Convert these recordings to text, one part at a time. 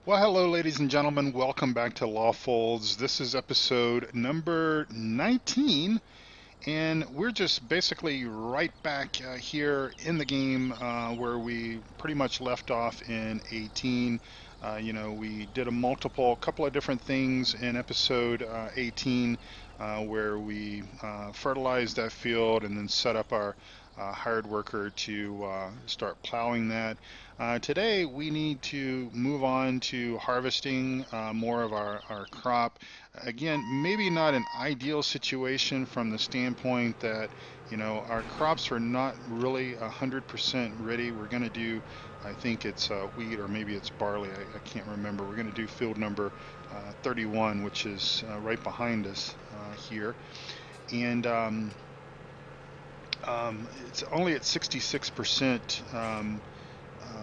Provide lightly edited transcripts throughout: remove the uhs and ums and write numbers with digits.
Well, hello, ladies and gentlemen. Welcome back to Lawfolds. This is episode number 19, and we're just basically right back here in the game where we pretty much left off in 18. We did a couple of different things in episode 18 where we fertilized that field and then set up our hired worker to start plowing that. Today, we need to move on to harvesting more of our crop. Again, maybe not an ideal situation from the standpoint that, our crops are not really 100% ready. We're going to do, I think it's wheat or maybe it's barley. I can't remember. We're going to do field number 31, which is right behind us here. And it's only at 66% uh,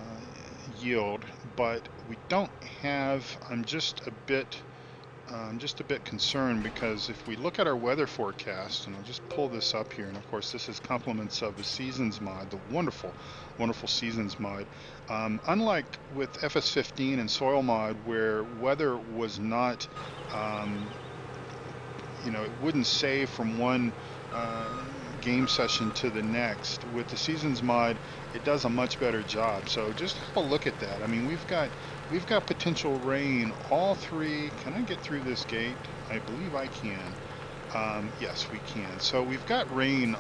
yield, but we don't have. I'm just a bit concerned because if we look at our weather forecast, and I'll just pull this up here, and of course this is compliments of the Seasons mod, the wonderful, wonderful Seasons mod. Unlike with FS15 and Soil mod, where weather was not, um, it wouldn't save from one uh, game session to the next. With the Seasons mod, it does a much better job. So just have a look at that. I mean, we've got potential rain all three. Can I get through this gate? I believe I can. Yes, we can. So we've got rain,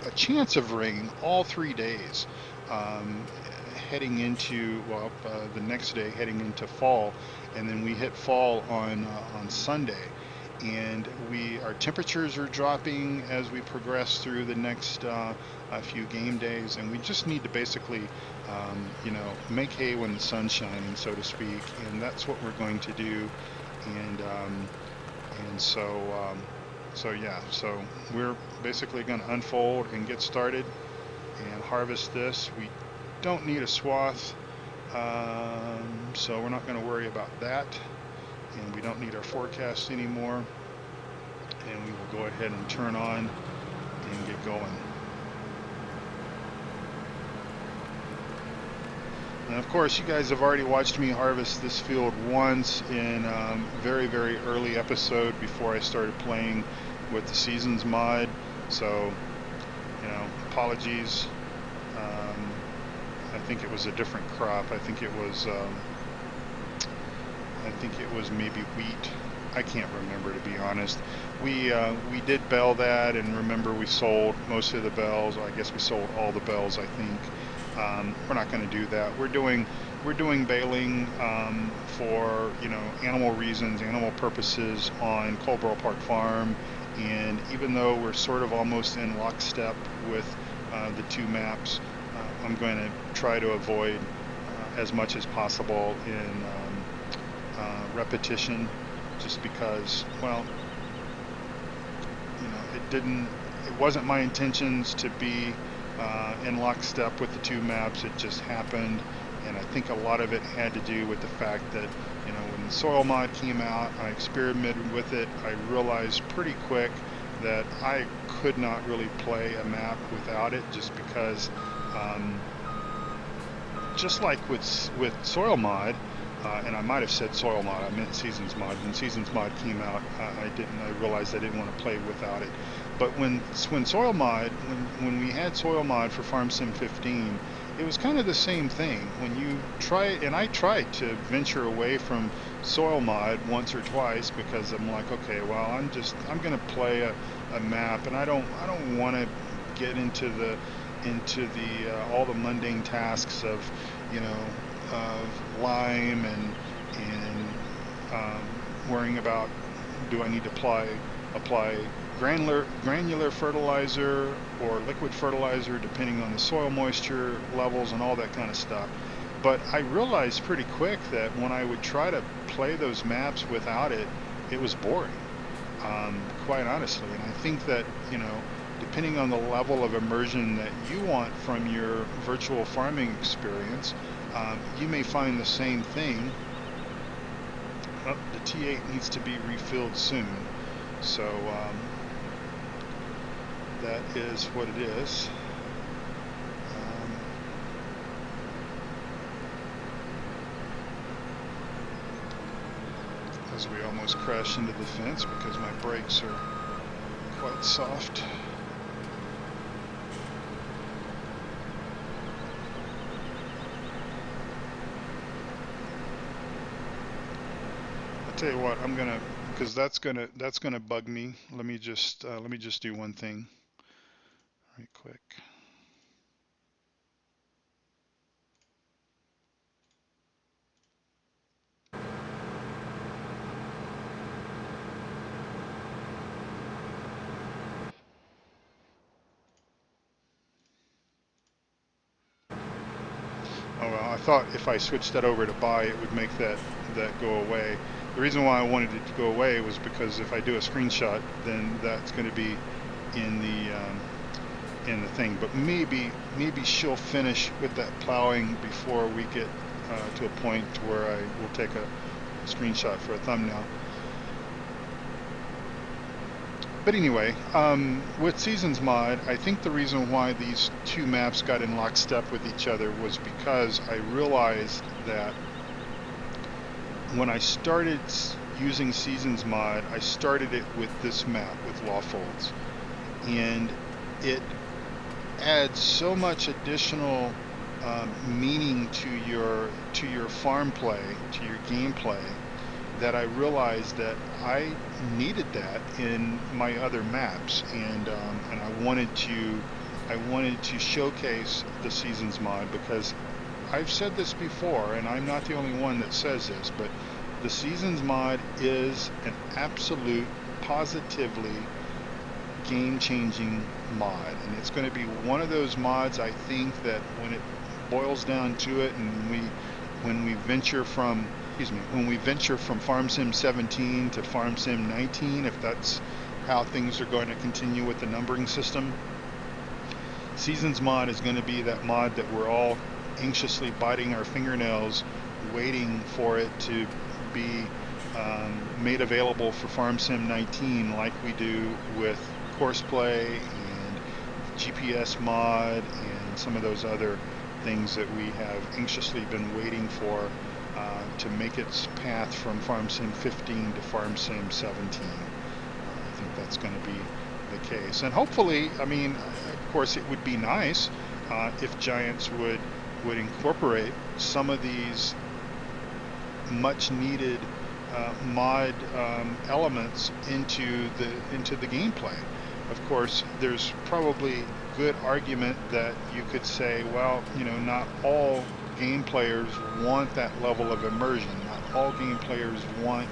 a chance of rain all 3 days. Um, Heading into the next day heading into fall, and then we hit fall on Sunday, and our temperatures are dropping as we progress through the next a few game days, and we just need to basically make hay when the sun's shining, so to speak, and that's what we're going to do. And um, and so um, so yeah, so we're basically going to unfold and get started and harvest this. We don't need a swath, so we're not going to worry about that, and we don't need our forecast anymore, and we will go ahead and turn on and get going. And of course, you guys have already watched me harvest this field once in very, very early episode before I started playing with the Seasons mod. So, apologies. Um, I think it was a different crop. I think it was maybe wheat. I can't remember, to be honest. We did bell that, and remember we sold most of the bells. I guess we sold all the bells, I think. We're not going to do that. We're doing baling for animal reasons, animal purposes on Colborough Park Farm, and even though we're sort of almost in lockstep with the two maps, I'm going to try to avoid as much as possible in repetition, just because, well, it wasn't my intentions to be in lockstep with the two maps. It just happened, and I think a lot of it had to do with the fact that, when the soil mod came out, I experimented with it. I realized pretty quick that I could not really play a map without it, just because, just like with soil mod. And I might have said soil mod. I meant Seasons mod. When Seasons mod came out, I didn't. I realized I didn't want to play without it. But when soil mod, when we had soil mod for Farm Sim 15, it was kind of the same thing. When you try, and I tried to venture away from soil mod once or twice because I'm like, okay, well, I'm going to play a map, and I don't want to get into the all the mundane tasks of you know of lime and worrying about, do I need to apply granular fertilizer or liquid fertilizer depending on the soil moisture levels and all that kind of stuff. But I realized pretty quick that when I would try to play those maps without it, it was boring, quite honestly. And I think that, depending on the level of immersion that you want from your virtual farming experience, you may find the same thing. Oh, the T8 needs to be refilled soon. So that is what it is. as we almost crash into the fence because my brakes are quite soft. I'll tell you what, I'm gonna, because that's gonna bug me. Let me just do one thing right quick. Oh well, I thought if I switched that over to buy, it would make that go away. The reason why I wanted it to go away was because if I do a screenshot, then that's going to be in the thing. But maybe she'll finish with that plowing before we get to a point where I will take a screenshot for a thumbnail. But anyway, with Seasons Mod, I think the reason why these two maps got in lockstep with each other was because I realized that when I started using Seasons Mod, I started it with this map, with Lawfolds. And it adds so much additional meaning to your farm play, to your gameplay, that I realized that I needed that in my other maps, and I wanted to showcase the Seasons Mod, because I've said this before, and I'm not the only one that says this, but the Seasons Mod is an absolute, positively game-changing mod, and it's going to be one of those mods, I think, that when it boils down to it, and when we venture from Farm Sim 17 to Farm Sim 19, if that's how things are going to continue with the numbering system, Seasons Mod is going to be that mod that we're all anxiously biting our fingernails waiting for it to be made available for Farm Sim 19, like we do with Courseplay and GPS Mod and some of those other things that we have anxiously been waiting for to make its path from Farm Sim 15 to Farm Sim 17. I think that's going to be the case. And hopefully, I mean, of course, it would be nice if Giants would incorporate some of these much needed mod elements into the gameplay. Of course, there's probably good argument that you could say, well, you know, not all game players want that level of immersion. Not all game players want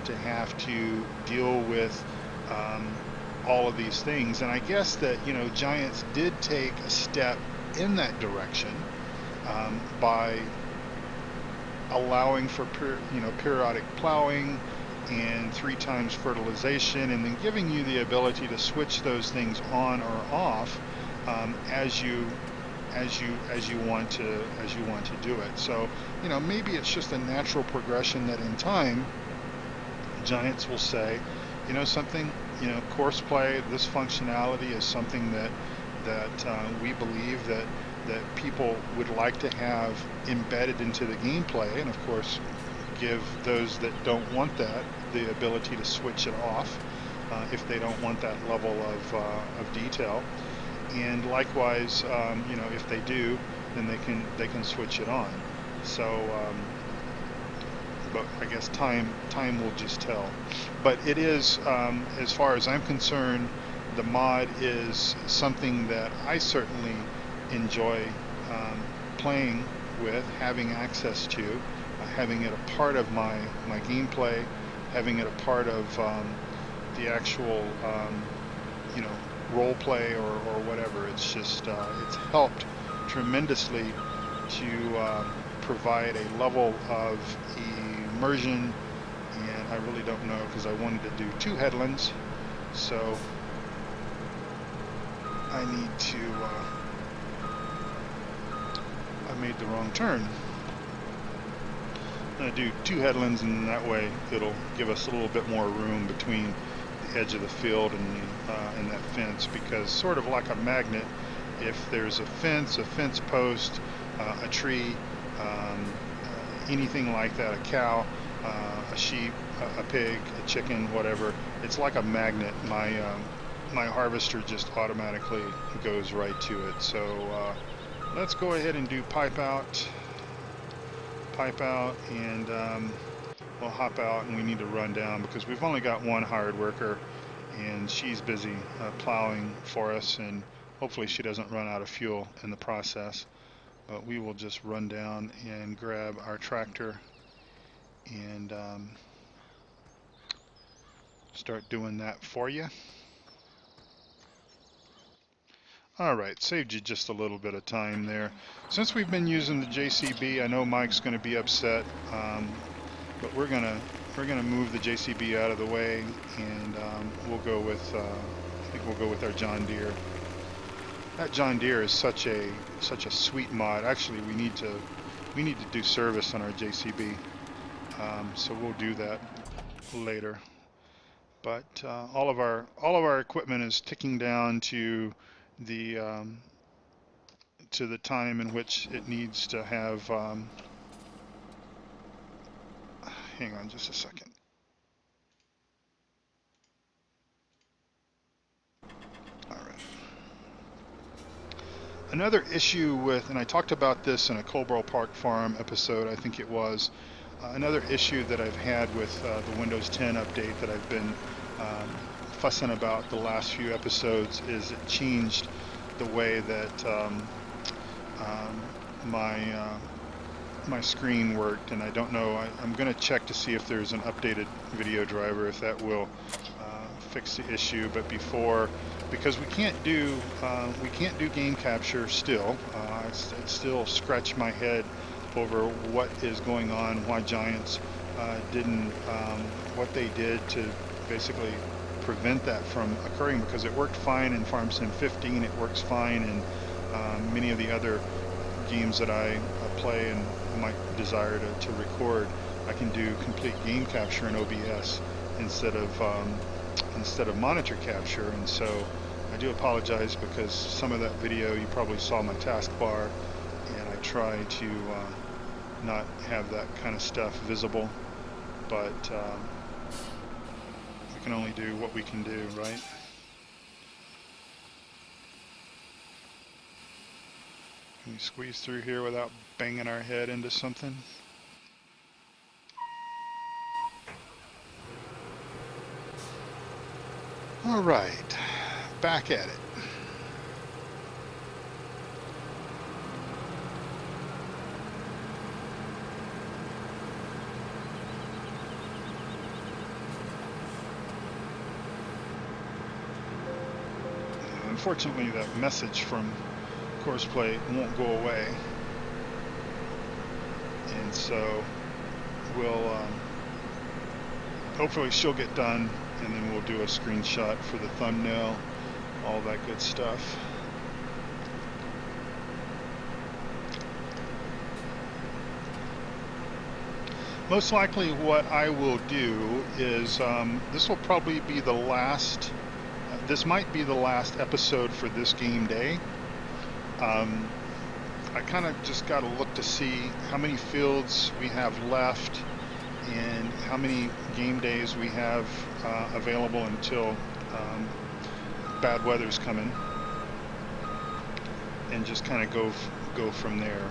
to have to deal with all of these things. And I guess that, you know, Giants did take a step in that direction by allowing for periodic plowing and 3 times fertilization, and then giving you the ability to switch those things on or off as you want to do it. So, you know, maybe it's just a natural progression that in time Giants will say, you know, something, you know, Courseplay, this functionality is something that we believe that people would like to have embedded into the gameplay, and of course give those that don't want that the ability to switch it off if they don't want that level of detail. And likewise, you know, if they do, then they can switch it on. So, but I guess time will just tell. But it is, as far as I'm concerned, the mod is something that I certainly enjoy playing with, having access to, having it a part of my gameplay, having it a part of the actual you know, role play or whatever. It's just it's helped tremendously to provide a level of immersion, and I really don't know, because I wanted to do 2 headlands, so I need to I made the wrong turn. I'm going to do 2 headlands, and that way it'll give us a little bit more room between the edge of the field and that fence, because sort of like a magnet, if there's a fence post, a tree, anything like that, a cow, a sheep, a pig, a chicken, whatever, it's like a magnet. My harvester just automatically goes right to it. So let's go ahead and do pipe out, and we'll hop out, and we need to run down because we've only got one hired worker, and she's busy plowing for us, and hopefully she doesn't run out of fuel in the process. But we will just run down and grab our tractor and start doing that for you. Alright, saved you just a little bit of time there. Since we've been using the JCB, I know Mike's going to be upset, but we're gonna move the JCB out of the way, and we'll go with I think we'll go with our John Deere. That John Deere is such a sweet mod. Actually, we need to do service on our JCB, so we'll do that later. But all of our equipment is ticking down to the time in which it needs to have. Hang on just a second. All right. Another issue with, and I talked about this in a Colborough Park Farm episode, I think it was. Another issue that I've had with the Windows 10 update that I've been fussing about the last few episodes is it changed the way that my screen worked, and I don't know. I'm going to check to see if there's an updated video driver, if that will fix the issue. But because we can't do game capture still, I still scratch my head over what is going on, why Giants didn't what they did to basically prevent that from occurring, because it worked fine in FarmSim 15, it works fine in many of the other games that I play and might desire to record. I can do complete game capture in OBS instead of monitor capture, and so I do apologize because some of that video you probably saw my taskbar, and I try to not have that kind of stuff visible, but we can only do what we can do, right? Can we squeeze through here without banging our head into something? All right, back at it. Unfortunately, that message from Courseplay won't go away, and so we'll hopefully she'll get done, and then we'll do a screenshot for the thumbnail, all that good stuff. Most likely what I will do is this will probably be the last, this might be the last episode for this game day. I kind of just got to look to see how many fields we have left and how many game days we have available until bad weather's coming, and just kind of go from there.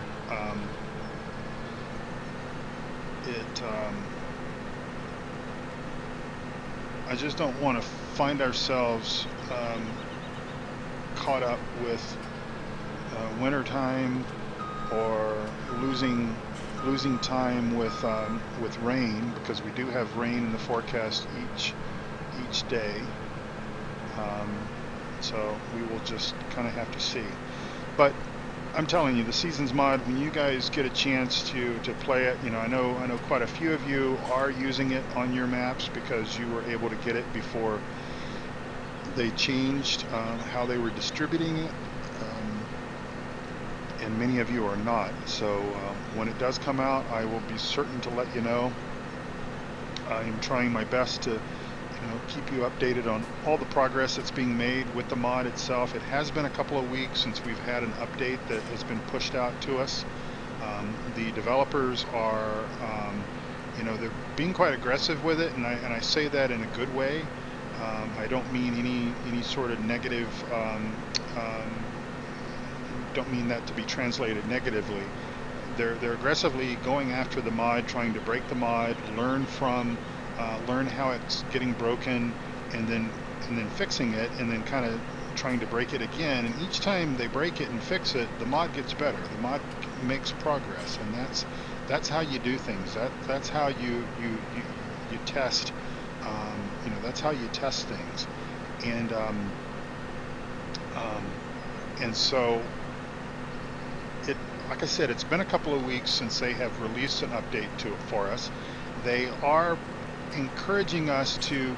I just don't want to find ourselves caught up with winter time or losing time with rain, because we do have rain in the forecast each day. So we will just kind of have to see. But I'm telling you, the Seasons mod, when you guys get a chance to play it, I know quite a few of you are using it on your maps because you were able to get it before they changed how they were distributing it, and many of you are not. So when it does come out, I will be certain to let you know. I am trying my best to keep you updated on all the progress that's being made with the mod itself. It has been a couple of weeks since we've had an update that has been pushed out to us. The developers are you know, they're being quite aggressive with it, and I say that in a good way. I don't mean any sort of negative. Don't mean that to be translated negatively. They're aggressively going after the mod, trying to break the mod, learn how it's getting broken, and then fixing it, and then kind of trying to break it again. And each time they break it and fix it, the mod gets better. The mod makes progress, and that's how you do things. That's how you test. You know, that's how you test things, and um, and so it, like I said, it's been a couple of weeks since they have released an update to it for us. They are encouraging us to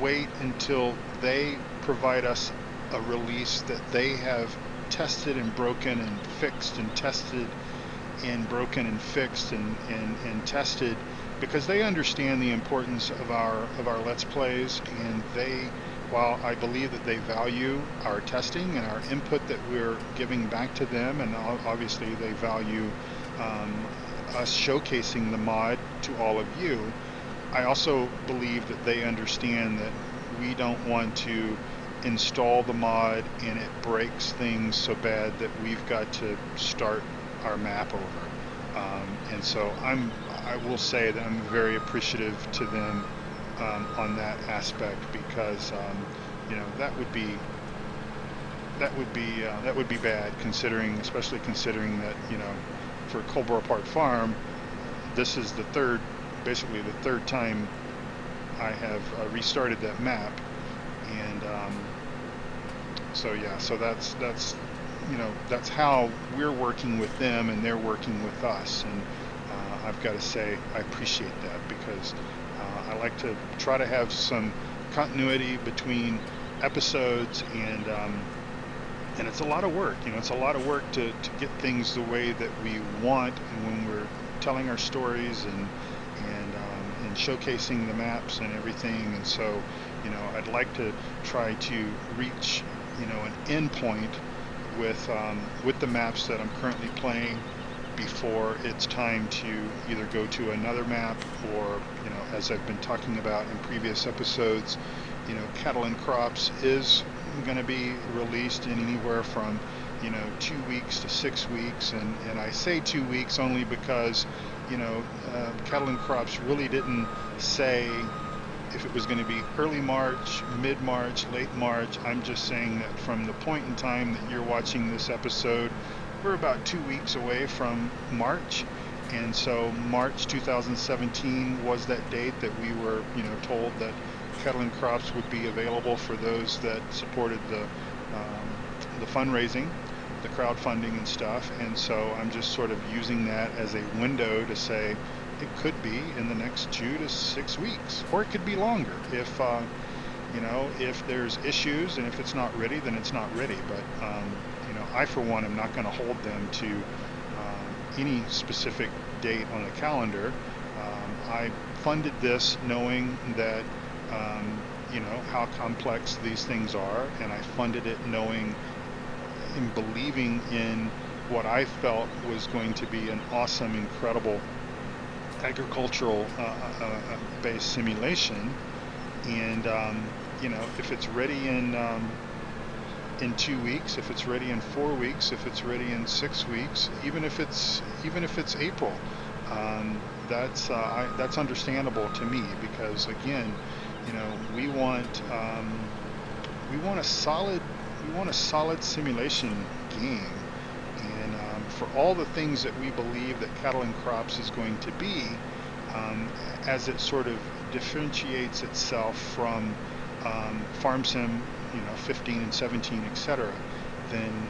wait until they provide us a release that they have tested and broken and fixed and tested and broken and fixed and tested, because they understand the importance of our Let's Plays, and they, while I believe that they value our testing and our input that we're giving back to them, and obviously they value us showcasing the mod to all of you, I also believe that they understand that we don't want to install the mod and it breaks things so bad that we've got to start our map over. And so I will say that I'm very appreciative to them on that aspect, because you know, that would be bad, considering, especially considering that, you know, for Coldborough Park Farm, this is basically the third time I have restarted that map, and so yeah, so that's you know, that's how we're working with them and they're working with us, and I've got to say I appreciate that, because I like to try to have some continuity between episodes, and it's a lot of work. You know, it's a lot of work to get things the way that we want, and when we're telling our stories and showcasing the maps and everything. And so, you know, I'd like to try to reach, you know, an end point with the maps that I'm currently playing before it's time to either go to another map, or, you know, as I've been talking about in previous episodes, you know, Cattle and Crops is going to be released in anywhere from, you know, 2 weeks to 6 weeks, and I say 2 weeks only because, you know, Cattle and Crops really didn't say if it was going to be early March, mid-March, late March. I'm just saying that from the point in time that you're watching this episode, we're about 2 weeks away from March, and so March 2017 was that date that we were, you know, told that Cattle and Crops would be available for those that supported the fundraising, the crowdfunding and stuff. And so I'm just sort of using that as a window to say it could be in the next 2 to 6 weeks, or it could be longer if you know, if there's issues, and if it's not ready, then it's not ready. But you know, I for one am not going to hold them to any specific date on the calendar. I funded this knowing that you know, how complex these things are, and I funded it knowing and believing in what I felt was going to be an awesome, incredible agricultural based simulation. And you know, if it's ready in 2 weeks, if it's ready in 4 weeks, if it's ready in 6 weeks, even if it's April, that's understandable to me, because again, you know, we want a solid simulation game, and for all the things that we believe that Cattle and Crops is going to be, as it sort of differentiates itself from Farm Sim, you know, 15 and 17, etc., then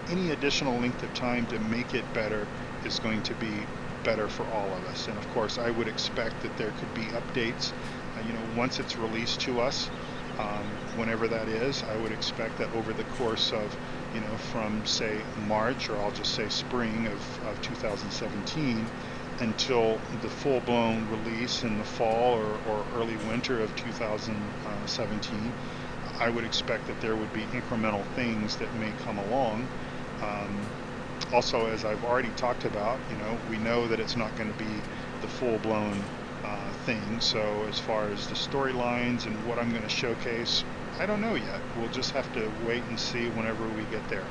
any additional length of time to make it better is going to be better for all of us. And of course, I would expect that there could be updates, you know, once it's released to us, whenever that is. I would expect that over the course of, you know, from say March, or I'll just say spring of 2017, until the full-blown release in the fall or early winter of 2017, I would expect that there would be incremental things that may come along. also, as I've already talked about, we know that it's not going to be the full-blown thing. So as far as the storylines and what I'm going to showcase, I don't know yet. We'll just have to wait and see whenever we get there.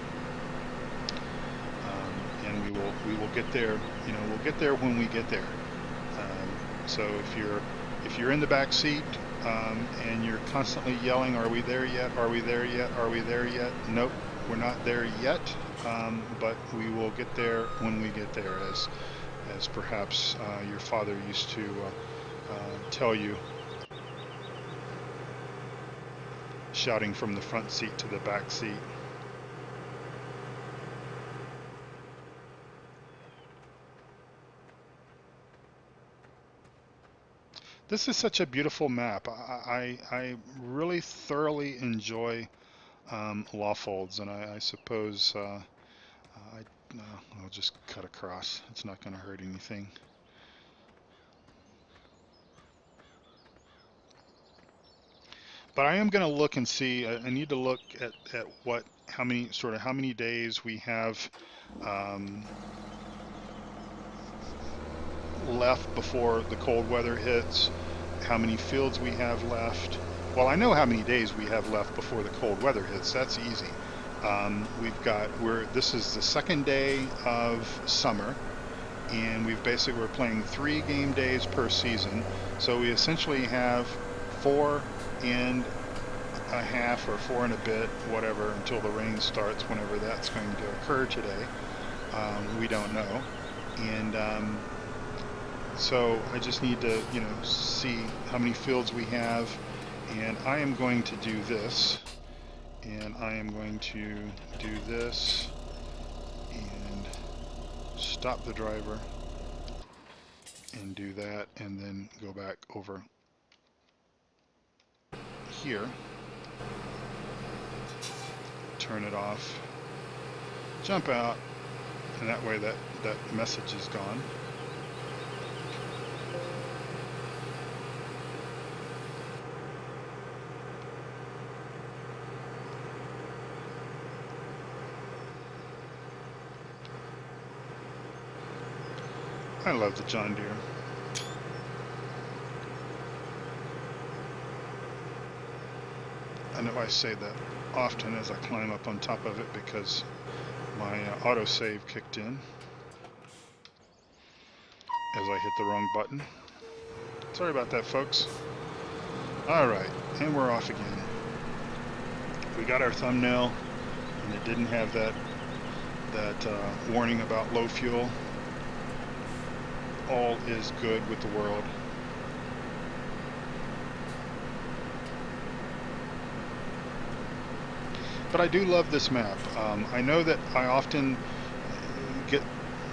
And we will get there. We'll get there when we get there. So if you're in the back seat and you're constantly yelling, "Are we there yet? Are we there yet? Are we there yet?" Nope, we're not there yet. But we will get there when we get there, as perhaps your father used to tell you, shouting from the front seat to the back seat. This is such a beautiful map. I really thoroughly enjoy Lawfolds, and I suppose I'll just cut across. It's not going to hurt anything. But I am going to look and see. I need to look at how many days we have left before the cold weather hits, how many fields we have left. Well, I know how many days we have left before the cold weather hits. That's easy. This is the second day of summer, and we're playing 3 game days per season. So we essentially have 4 and a half or 4 and a bit, whatever, until the rain starts, whenever that's going to occur today. We don't know. And so I just need to, see how many fields we have. And I am going to do this. And I am going to do this. And stop the driver. And do that. And then go back over here. Turn it off. Jump out. And that way that message is gone. I love the John Deere. I know I say that often as I climb up on top of it because my autosave kicked in as I hit the wrong button. Sorry about that, folks. Alright, and we're off again. We got our thumbnail, and it didn't have that warning about low fuel. All is good with the world. But I do love this map. I know that I often get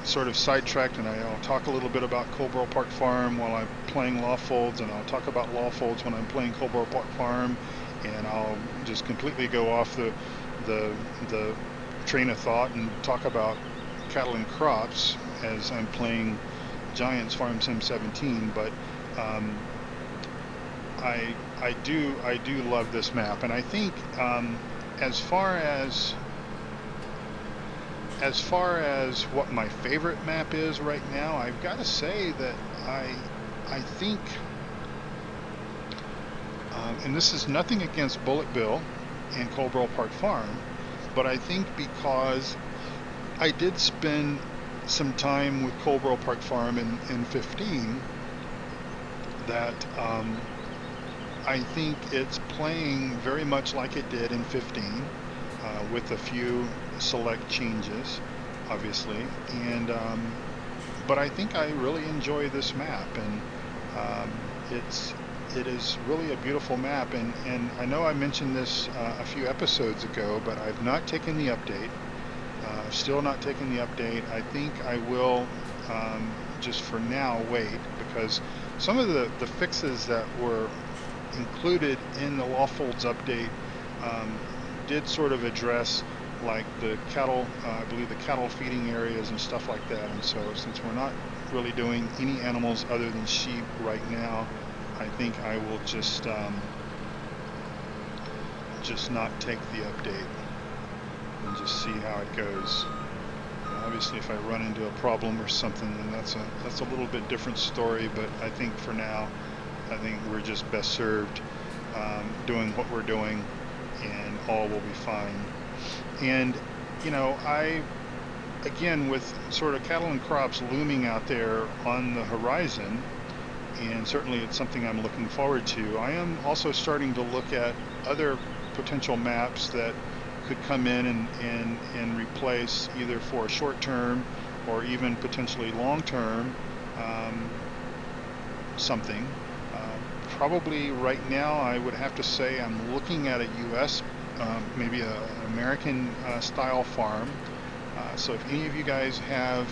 sort of sidetracked, and I'll talk a little bit about Coldborough Park Farm while I'm playing Lawfolds, and I'll talk about Lawfolds when I'm playing Coldborough Park Farm, and I'll just completely go off the train of thought and talk about cattle and crops as I'm playing Giants Farm Sim 17. But I do love this map, and I think as far as what my favorite map is right now, I've got to say that I think, and this is nothing against Bullet Bill and Coldborough Park Farm, but I think because I did spend some time with Coldborough Park Farm in 15, that I think it's playing very much like it did in 15, with a few select changes, obviously, and but I think I really enjoy this map, and it is really a beautiful map, and I know I mentioned this a few episodes ago, but I've not taken the update. Still not taking the update. I think I will just for now wait, because some of the fixes that were included in the Lawfolds update did sort of address, like the cattle, I believe the cattle feeding areas and stuff like that. And so since we're not really doing any animals other than sheep right now, I think I will just not take the update and just see how it goes. Obviously, if I run into a problem or something, then that's a little bit different story. But I think for now, I think we're just best served doing what we're doing, and all will be fine. And you know, again, with sort of cattle and crops looming out there on the horizon, and certainly it's something I'm looking forward to, I am also starting to look at other potential maps that could come in and replace, either for a short term or even potentially long term, something. Probably right now I would have to say I'm looking at a US, maybe an American style farm. So if any of you guys have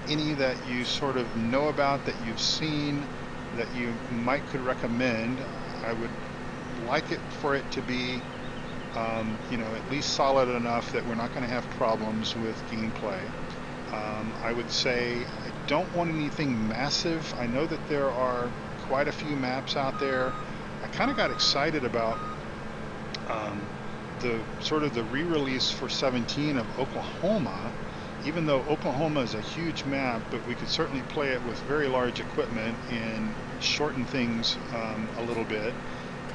any that you sort of know about, that you've seen, that you could recommend, I would like it for it to be you know, at least solid enough that we're not going to have problems with gameplay. I would say I don't want anything massive. I know that there are quite a few maps out there. I kind of got excited about the sort of the re-release for 17 of Oklahoma, even though Oklahoma is a huge map, but we could certainly play it with very large equipment and shorten things a little bit.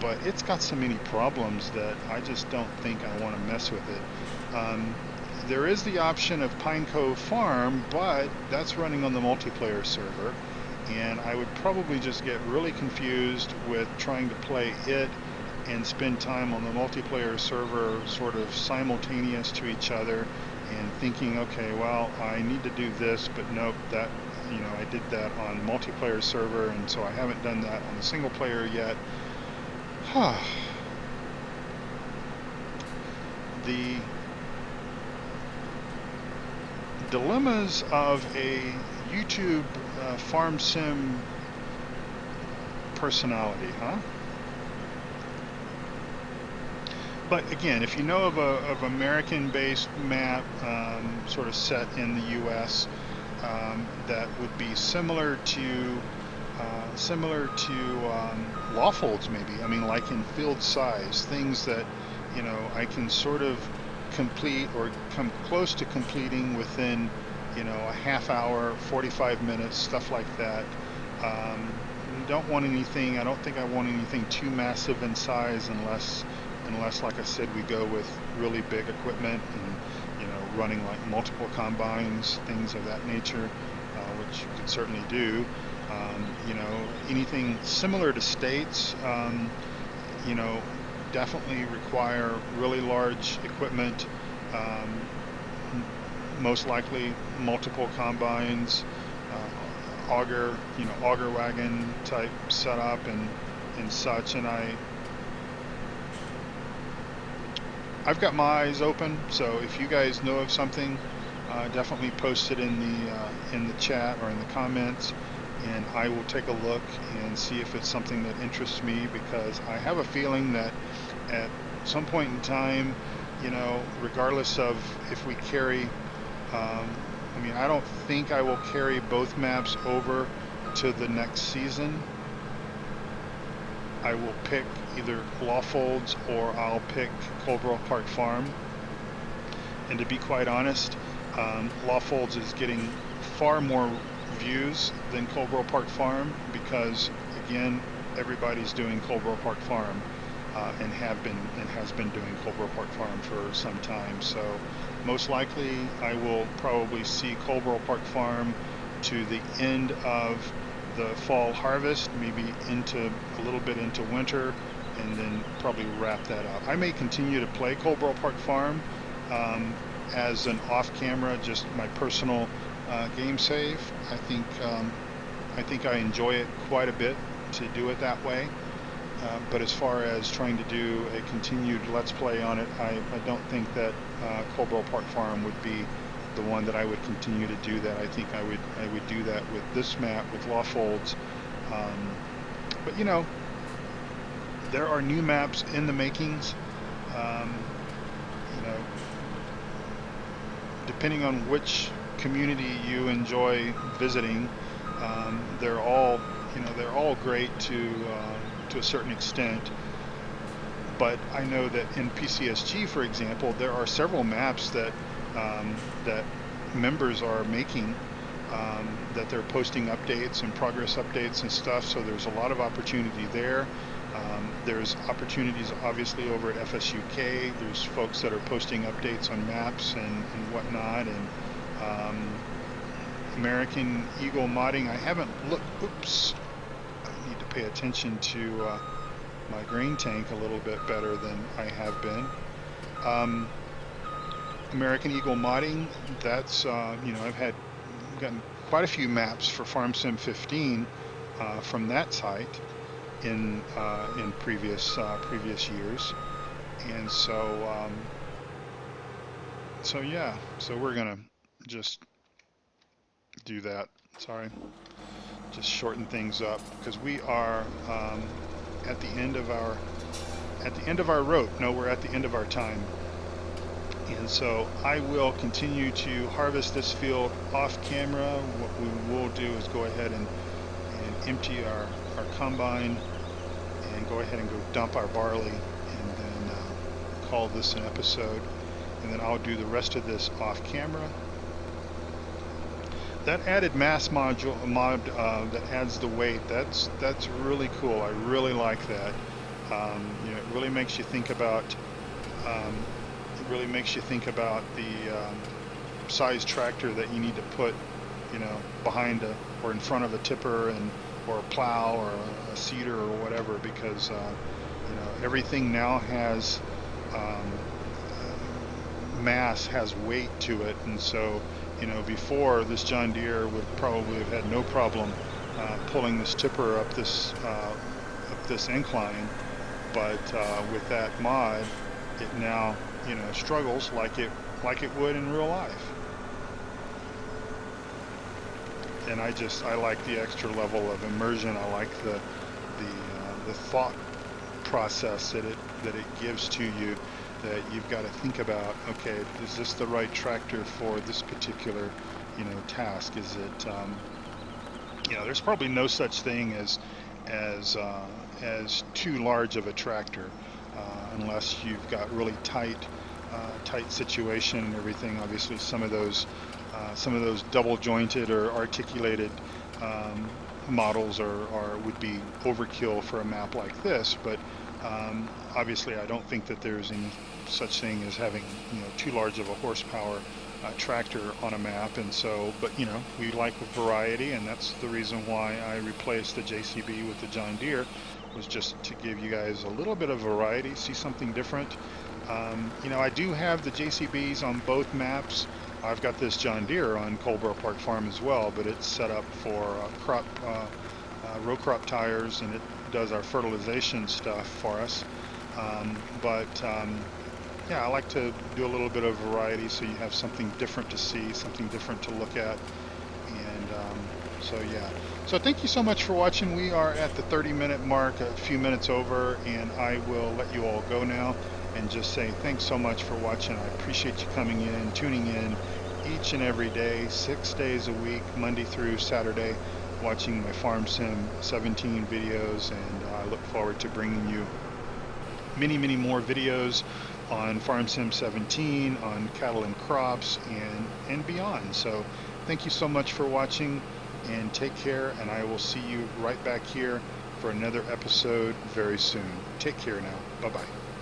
But it's got so many problems that I just don't think I want to mess with it. There is the option of Pine Cove Farm, but that's running on the multiplayer server, and I would probably just get really confused with trying to play it and spend time on the multiplayer server sort of simultaneous to each other, and thinking, okay, well, I need to do this, but nope, that, you know, I did that on multiplayer server, and so I haven't done that on the single player yet. The dilemmas of a YouTube farm sim personality, huh? But again, if you know of American-based map, sort of set in the U.S., that would be similar to Lawfolds, maybe. I mean, like in field size, things that, you know, I can sort of complete or come close to completing within, you know, a half hour, 45 minutes, stuff like that. Don't want anything. I don't think I want anything too massive in size, unless, like I said, we go with really big equipment and, you know, running like multiple combines, things of that nature, which you could certainly do. You know, anything similar to states, you know, definitely require really large equipment, most likely multiple combines, auger wagon type setup and such. And I've got my eyes open, so if you guys know of something, definitely post it in the chat or in the comments, and I will take a look and see if it's something that interests me, because I have a feeling that at some point in time, you know, regardless of if we carry, I mean, I don't think I will carry both maps over to the next season. I will pick either Lawfolds or I'll pick Coldwell Park Farm. And to be quite honest, Lawfolds is getting far more views than Coldwell Park Farm, because again, everybody's doing Coldwell Park Farm, and has been doing Coldwell Park Farm for some time. So most likely I will probably see Coldwell Park Farm to the end of the fall harvest, maybe into a little bit into winter, and then probably wrap that up. I may continue to play Coldwell Park Farm as an off-camera, just my personal game save. I think I enjoy it quite a bit to do it that way. But as far as trying to do a continued Let's Play on it, I don't think that Coldwell Park Farm would be the one that I would continue to do that. I think I would do that with this map, with Lawfolds. But you know, there are new maps in the makings. You know, depending on which community you enjoy visiting, they're all great to a certain extent. But I know that in PCSG, for example, there are several maps that members are making, that they're posting updates and progress updates and stuff. So there's a lot of opportunity there. There's opportunities obviously over at FSUK. There's folks that are posting updates on maps and whatnot. And American Eagle modding, I haven't looked. Oops, I need to pay attention to my grain tank a little bit better than I have been. American Eagle modding, that's I've gotten quite a few maps for FarmSim 15 from that site in previous years. And so yeah, so we're gonna just do that. Sorry, just shorten things up because we are at the end of our rope. No, we're at the end of our time. And so I will continue to harvest this field off camera. What we will do is go ahead and empty our combine and go ahead and go dump our barley, and then call this an episode. And then I'll do the rest of this off camera. That added mass mod that adds the weight, that's really cool. I really like that. It really makes you think about the size tractor that you need to put, behind or in front of a tipper or a plow or a seeder or whatever, because everything now has mass, has weight to it. And so before, this John Deere would probably have had no problem pulling this tipper up this incline, but with that mod, it now struggles like it would in real life. And I like the extra level of immersion. I like the thought process that it gives to you, that you've got to think about, okay, is this the right tractor for this particular task? Is it there's probably no such thing as too large of a tractor, unless you've got really tight situation and everything. Obviously some of those double jointed or articulated models would be overkill for a map like this, but obviously I don't think that there's any such thing as having too large of a horsepower tractor on a map. And so, but we like variety, and that's the reason why I replaced the JCB with the John Deere, was just to give you guys a little bit of variety, see something different. I do have the JCBs on both maps. I've got this John Deere on Coleborough Park Farm as well, but it's set up for row crop tires, and it does our fertilization stuff for us. Yeah, I like to do a little bit of variety so you have something different to see, something different to look at. And so yeah. So thank you so much for watching. We are at the 30-minute mark, a few minutes over, and I will let you all go now and just say thanks so much for watching. I appreciate you coming in, tuning in each and every day, 6 days a week, Monday through Saturday, watching my FarmSim 17 videos, and I look forward to bringing you many more videos on FarmSim 17, on cattle and crops, and beyond. So thank you so much for watching, and take care, and I will see you right back here for another episode very soon. Take care now. Bye-bye.